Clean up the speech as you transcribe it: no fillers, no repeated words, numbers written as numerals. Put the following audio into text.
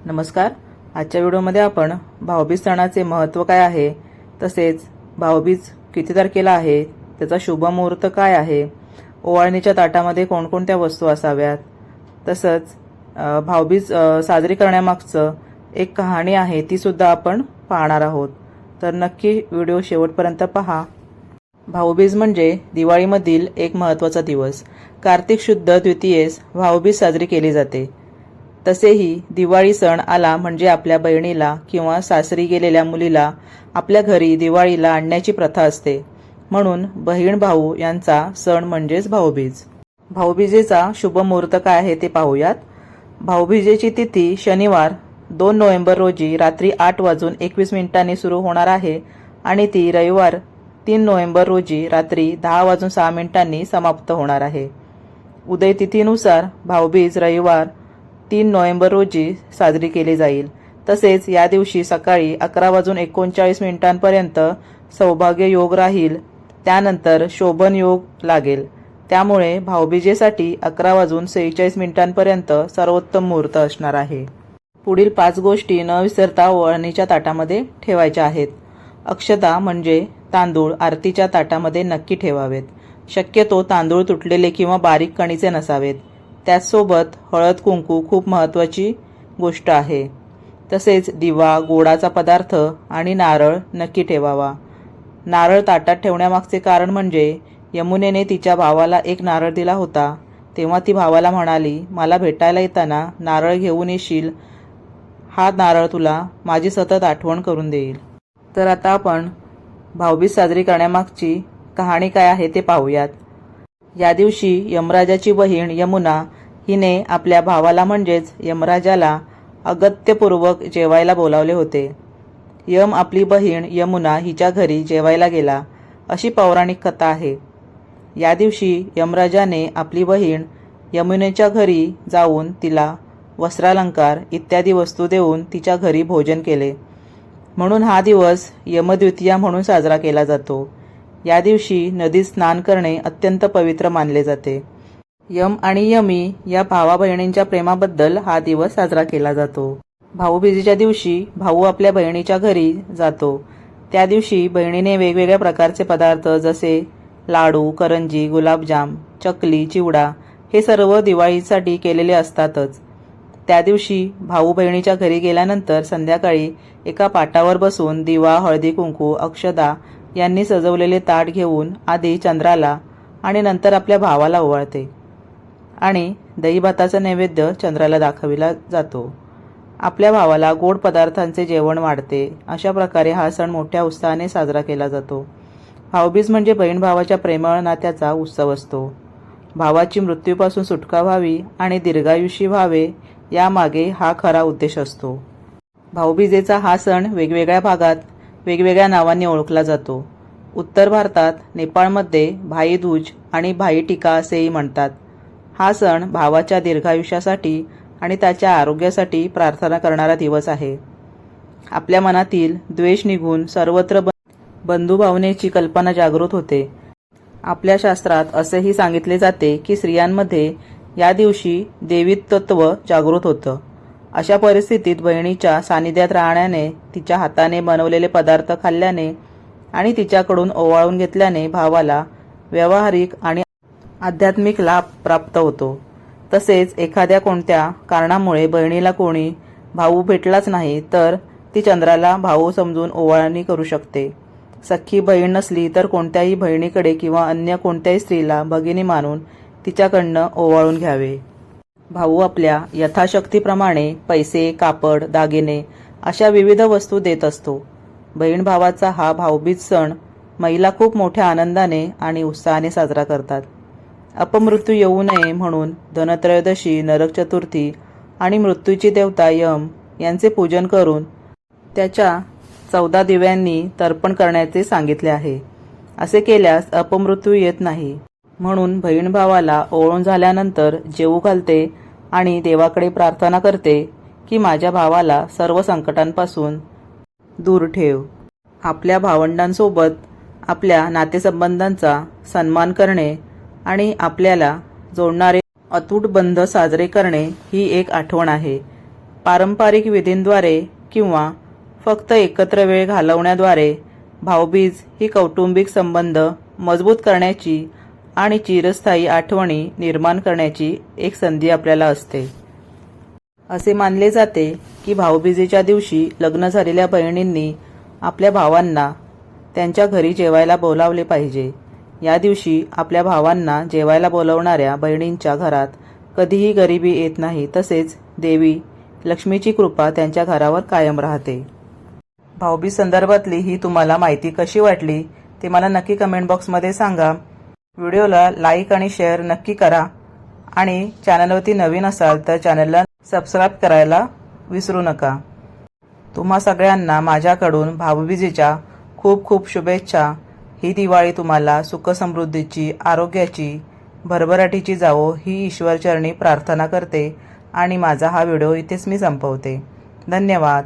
नमस्कार. आजच्या व्हिडिओमध्ये आपण भाऊबीज सणाचे महत्त्व काय आहे, तसेच भाऊबीज किती तारखेला आहे, त्याचा शुभ मुहूर्त काय आहे, ओवाळणीच्या ताटामध्ये कोणकोणत्या वस्तू असाव्यात, तसंच भाऊबीज साजरी करण्यामागचं एक कहाणी आहे ती सुद्धा आपण पाहणार आहोत. तर नक्की व्हिडिओ शेवटपर्यंत पहा. भाऊबीज म्हणजे दिवाळीमधील एक महत्त्वाचा दिवस. कार्तिक शुद्ध द्वितीयेस भाऊबीज साजरी केली जाते. तसेही दिवाळी सण आला म्हणजे आपल्या बहिणीला किंवा सासरी गेलेल्या मुलीला आपल्या घरी दिवाळीला आणण्याची प्रथा असते. म्हणून बहीण भाऊ यांचा सण म्हणजेच भाऊबीज. भाऊबीजेचा शुभ मुहूर्त काय आहे ते पाहूयात. भाऊबीजेची तिथी शनिवार 2 नोव्हेंबर रोजी रात्री 8:21 सुरू होणार आहे आणि ती रविवार 3 नोव्हेंबर रोजी रात्री 10:06 समाप्त होणार आहे. उदय तिथीनुसार भाऊबीज रविवार 3 नोव्हेंबर रोजी साजरी केली जाईल. तसेच या दिवशी सकाळी 11:39 सौभाग्य योग राहील. त्यानंतर शोभन योग लागेल. त्यामुळे भाऊबीजेसाठी 11:46 सर्वोत्तम मुहूर्त असणार आहे. पुढील 5 गोष्टी न विसरता ओवाळणीच्या ताटामध्ये ठेवायच्या आहेत. अक्षता म्हणजे तांदूळ आरतीच्या ताटामध्ये नक्की ठेवावेत. शक्यतो तांदूळ तुटलेले किंवा बारीक कणीचे नसावेत. त्याचसोबत हळद कुंकू खूप महत्त्वाची गोष्ट आहे. तसेच दिवा, गोडाचा पदार्थ आणि नारळ नक्की ठेवावा. नारळ ताटात ठेवण्यामागचे कारण म्हणजे यमुनेने तिच्या भावाला एक नारळ दिला होता. तेव्हा ती भावाला म्हणाली, मला भेटायला येताना नारळ घेऊन येशील, हा नारळ तुला माझी सतत आठवण करून देईल. तर आता आपण भाऊबीज साजरी करण्यामागची कहाणी काय आहे ते पाहूयात. या दिवशी यमराजाची बहीण यमुना हिने आपल्या भावाला म्हणजेच यमराजाला अगत्यपूर्वक जेवायला बोलावले होते. यम आपली बहीण यमुना हिच्या घरी जेवायला गेला, अशी पौराणिक कथा आहे. या दिवशी यमराजाने आपली बहीण यमुनेच्या घरी जाऊन तिला वस्त्रालंकार इत्यादी वस्तू देऊन तिच्या घरी भोजन केले. म्हणून हा दिवस यमद्वितीया म्हणून साजरा केला जातो. या दिवशी नदीत स्नान करणे अत्यंत पवित्र मानले जाते. यम आणि यमी या भावा बहिणींच्या प्रेमाबद्दल हा दिवस साजरा केला जातो. भाऊबीजेच्या दिवशी भाऊ आपल्या बहिणीच्या घरी जातो. त्या दिवशी बहिणीने वेगवेगळ्या प्रकारचे पदार्थ जसे लाडू, करंजी, गुलाबजाम, चकली, चिवडा हे सर्व दिवाळीसाठी केलेले असतातच. त्या दिवशी भाऊ बहिणीच्या घरी गेल्यानंतर संध्याकाळी एका पाटावर बसून दिवा, हळदी कुंकू, अक्षदा यांनी सजवलेले ताट घेऊन आधी चंद्राला आणि नंतर आपल्या भावाला ओवाळते आणि दहीभाताचा नैवेद्य चंद्राला दाखविला जातो. आपल्या भावाला गोड पदार्थांचे जेवण वाढते. अशा प्रकारे हा सण मोठ्या उत्साहाने साजरा केला जातो. भाऊबीज म्हणजे बहीण भावाच्या प्रेमळ नात्याचा उत्सव असतो. भावाची मृत्यूपासून सुटका व्हावी आणि दीर्घायुषी व्हावे यामागे हा खरा उद्देश असतो. भाऊबीजेचा हा सण वेगवेगळ्या भागात वेगवेगळ्या नावांनी ओळखला जातो. उत्तर भारतात नेपाळमध्ये भाई दूज आणि भाई टीका असेही म्हणतात. हा सण भावाच्या दीर्घायुष्यासाठी आणि त्याच्या आरोग्यासाठी प्रार्थना करणारा दिवस आहे. आपल्या मनातील द्वेष निघून सर्वत्र बंधुभावनेची कल्पना जागृत होते. आपल्या शास्त्रात असेही सांगितले जाते की स्त्रियांमध्ये या दिवशी देवीत्व जागृत होतं. अशा परिस्थितीत बहिणीच्या सानिध्यात राहण्याने, तिच्या हाताने बनवलेले पदार्थ खाल्ल्याने आणि तिच्याकडून ओवाळून घेतल्याने भावाला व्यावहारिक आणि आध्यात्मिक लाभ प्राप्त होतो. तसेच एखाद्या कोणत्या कारणामुळे बहिणीला कोणी भाऊ भेटलाच नाही तर ती चंद्राला भाऊ समजून ओवाळणी करू शकते. सख्खी बहीण नसली तर कोणत्याही बहिणीकडे किंवा अन्य कोणत्याही स्त्रीला भगिनी मानून तिच्याकडनं ओवाळून घ्यावे. भाऊ आपल्या यथाशक्तीप्रमाणे पैसे, कापड, दागिने अशा विविध वस्तू देत असतो. बहीण भावाचा हा भाऊबीज सण महिला खूप मोठ्या आनंदाने आणि उत्साहाने साजरा करतात. अपमृत्यू येऊ नये म्हणून धनत्रयोदशी, नरक चतुर्थी आणि मृत्यूची देवता यम यांचे पूजन करून त्याच्या 14 दिव्यांनी तर्पण करण्याचे सांगितले आहे. असे केल्यास अपमृत्यू येत नाही. म्हणून बहीण भावाला ओवाळून झाल्यानंतर जेवू घालते आणि देवाकडे प्रार्थना करते की माझ्या भावाला सर्व संकटांपासून दूर ठेव. आपल्या भावंडांसोबत आपल्या नातेसंबंधांचा सन्मान करणे आणि आपल्याला जोडणारे अतूट बंध साजरे करणे ही एक आठवण आहे. पारंपरिक विधींद्वारे किंवा फक्त एकत्र वेळ घालवण्याद्वारे भाऊबीज ही कौटुंबिक संबंध मजबूत करण्याची आणि चिरस्थायी आठवणी निर्माण करण्याची एक संधी आपल्याला असते. असे मानले जाते की भाऊबीजेच्या दिवशी लग्न झालेल्या बहिणींनी आपल्या भावांना त्यांच्या घरी जेवायला बोलावले पाहिजे. या दिवशी आपल्या भावांना जेवायला बोलवणाऱ्या बहिणींच्या घरात कधीही गरिबी येत नाही, तसेच देवी लक्ष्मीची कृपा त्यांच्या घरावर कायम राहते. भाऊबीज संदर्भातली ही तुम्हाला माहिती कशी वाटली ते मला नक्की कमेंट बॉक्समध्ये सांगा. व्हिडिओला लाईक आणि शेअर नक्की करा आणि चॅनलवरती नवीन असाल तर चॅनलला सबस्क्राईब करायला विसरू नका. तुम्हा सगळ्यांना माझ्याकडून भाऊबीजेच्या खूप खूप शुभेच्छा. ही दिवाळी तुम्हाला सुखसमृद्धीची, आरोग्याची, भरभराटीची जावो ही ईश्वरचरणी प्रार्थना करते आणि माझा हा व्हिडिओ इथेच मी संपवते. धन्यवाद.